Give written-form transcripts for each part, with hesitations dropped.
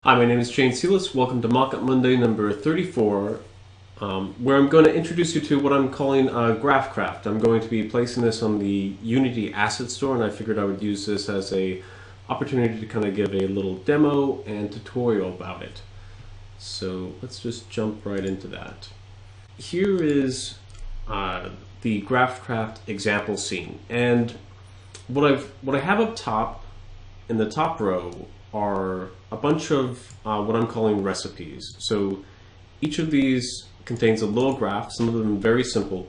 Hi, my name is Jane Sealis. Welcome to Mockup Monday number 34, where I'm going to introduce you to what I'm calling GraphCraft. I'm going to be placing this on the Unity Asset Store, and I figured I would use this as a opportunity to kind of give a little demo and tutorial about it. So let's just jump right into that. Here is the GraphCraft example scene, and what I have up top in the top row are a bunch of what I'm calling recipes. So each of these contains a little graph, some of them very simple,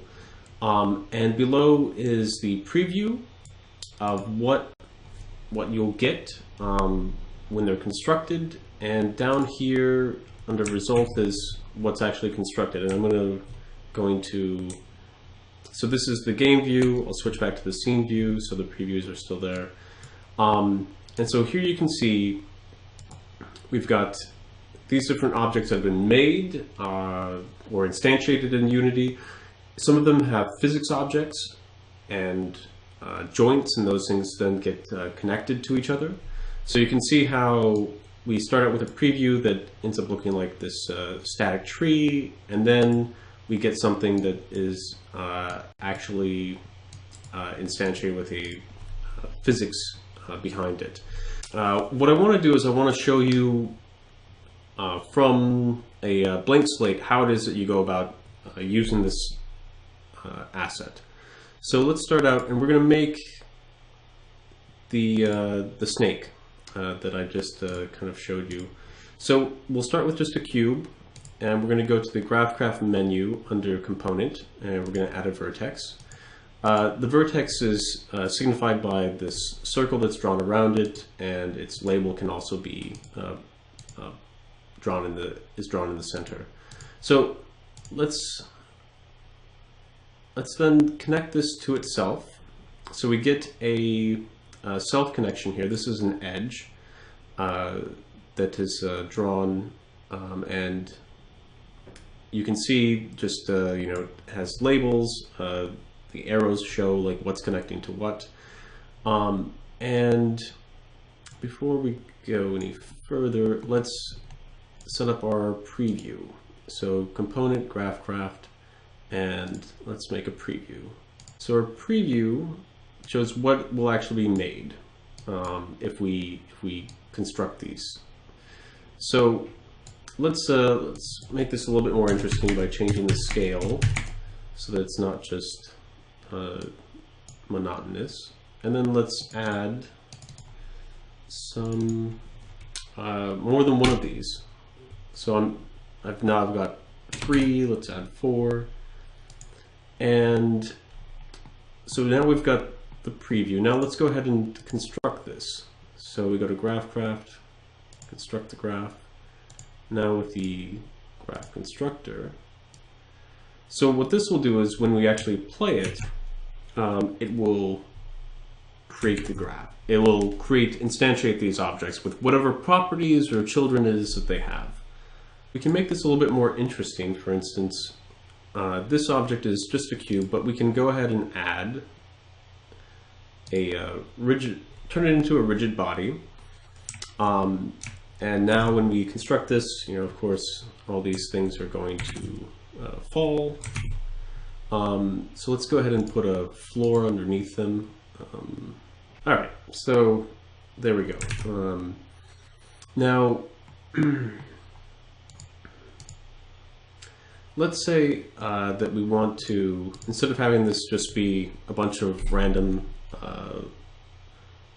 and below is the preview of what you'll get when they're constructed, and down here under result is what's actually constructed. And I'm going to so this is the game view. I'll switch back to the scene view so the previews are still there. And so here you can see we've got these different objects that have been made or instantiated in Unity. Some of them have physics objects and joints, and those things then get connected to each other. So you can see how we start out with a preview that ends up looking like this static tree, and then we get something that is actually instantiated with a physics behind it. What I want to do is I want to show you from a blank slate how it is that you go about using this asset. So let's start out, and we're going to make the snake that I just kind of showed you. So we'll start with just a cube, and we're going to go to the GraphCraft menu under Component, and we're going to add a vertex. The vertex is signified by this circle that's drawn around it, and its label can also be drawn in the center. So let's then connect this to itself. So we get a self connection here. This is an edge that is drawn, and you can see just it has labels. The arrows show like what's connecting to what. And before we go any further, let's set up our preview. So component GraphCraft, and let's make a preview. So our preview shows what will actually be made if we construct these. So let's make this a little bit more interesting by changing the scale so that it's not just monotonous. And then let's add some more than one of these. So I've got 3. Let's add 4, and so now we've got the preview. Now let's go ahead and construct this. So we go to GraphCraft, construct the graph. Now with the graph constructor. So what this will do is when we actually play it, it will create the graph. It will instantiate these objects with whatever properties or children it is that they have. We can make this a little bit more interesting. For instance, this object is just a cube, but we can go ahead and add a turn it into a rigid body. And now when we construct this, of course, all these things are going to fall. So let's go ahead and put a floor underneath them. All right, so there we go. Now, let's say that we want to, instead of having this just be a bunch of random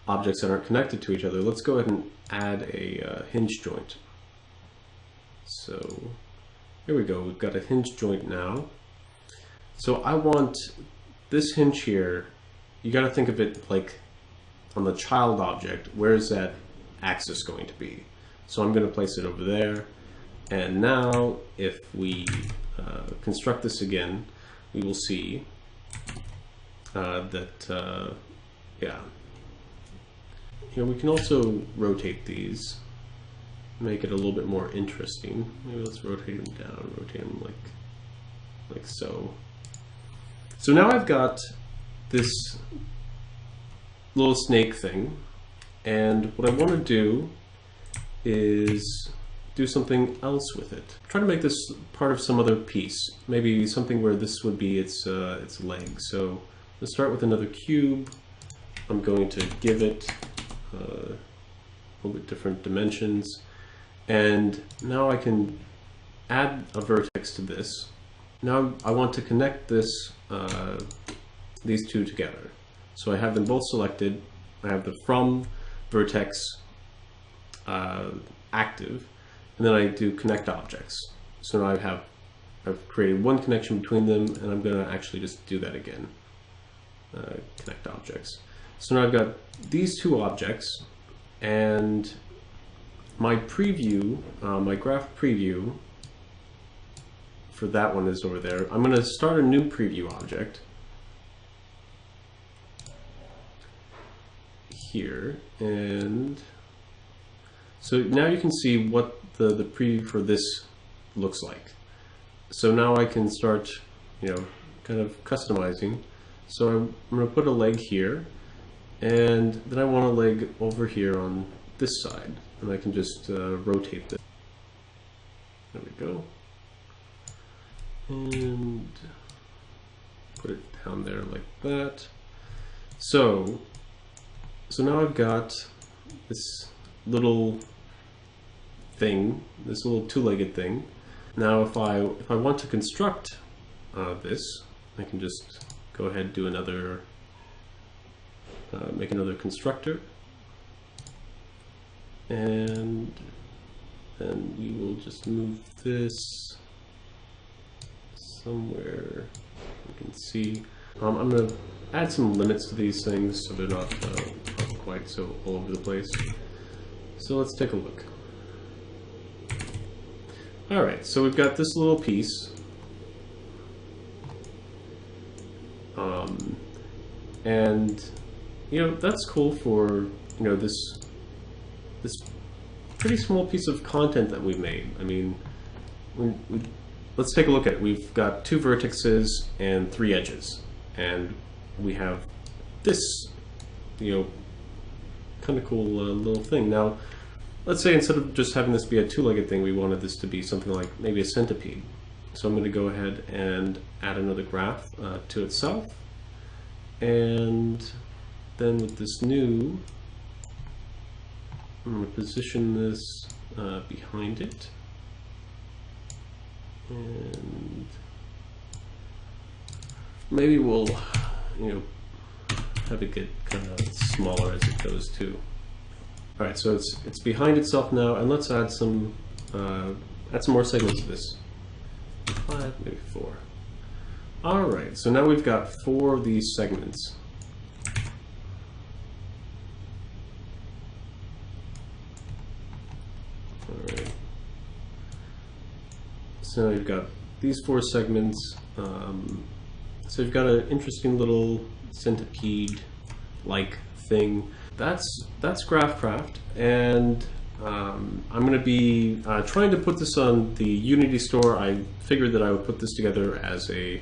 objects that aren't connected to each other, let's go ahead and add a hinge joint. So here we go, we've got a hinge joint now. So I want this hinge here, you got to think of it like on the child object, where is that axis going to be? So I'm going to place it over there. And now if we construct this again, we will see that, yeah. We can also rotate these, make it a little bit more interesting. Maybe let's rotate them down, rotate them like so. So now I've got this little snake thing, and what I want to do is do something else with it. Try to make this part of some other piece. Maybe something where this would be its leg. So let's start with another cube. I'm going to give it a little bit different dimensions. And now I can add a vertex to this. Now I want to connect this, these two together. So I have them both selected. I have the from vertex active, and then I do connect objects. So now I've created one connection between them, and I'm going to actually just do that again. Connect objects. So now I've got these two objects, and my preview, my graph preview for that one is over there. I'm going to start a new preview object here, and so now you can see what the preview for this looks like. So now I can start, kind of customizing. So I'm going to put a leg here, and then I want a leg over here on this side, and I can just rotate this. There we go. And put it down there like that. So now I've got this little thing, this little two-legged thing. Now if I want to construct this, I can just go ahead and do another, make another constructor, and then we will just move this somewhere you can see. I'm going to add some limits to these things so they're not quite so all over the place. So let's take a look. Alright, so we've got this little piece. And that's cool for this pretty small piece of content that we made. I mean, let's take a look at it. We've got two vertices and three edges, and we have this kind of cool little thing. Now let's say instead of just having this be a two-legged thing, we wanted this to be something like maybe a centipede. So I'm going to go ahead and add another graph to itself, and then with this new, I'm going to position this behind it, and maybe we'll have it get kind of smaller as it goes too. All right, so it's behind itself now, and let's add some more segments to this. 5, maybe 4. All right, so now we've got 4 of these segments. All right. So now you've got these 4 segments. So you've got an interesting little centipede-like thing. That's GraphCraft, and I'm going to be trying to put this on the Unity store. I figured that I would put this together as a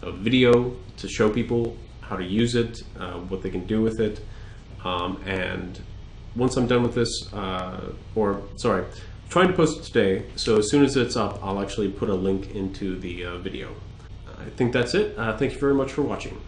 video to show people how to use it, what they can do with it, and once I'm done with this, trying to post it today, so as soon as it's up, I'll actually put a link into the video. I think that's it. Thank you very much for watching.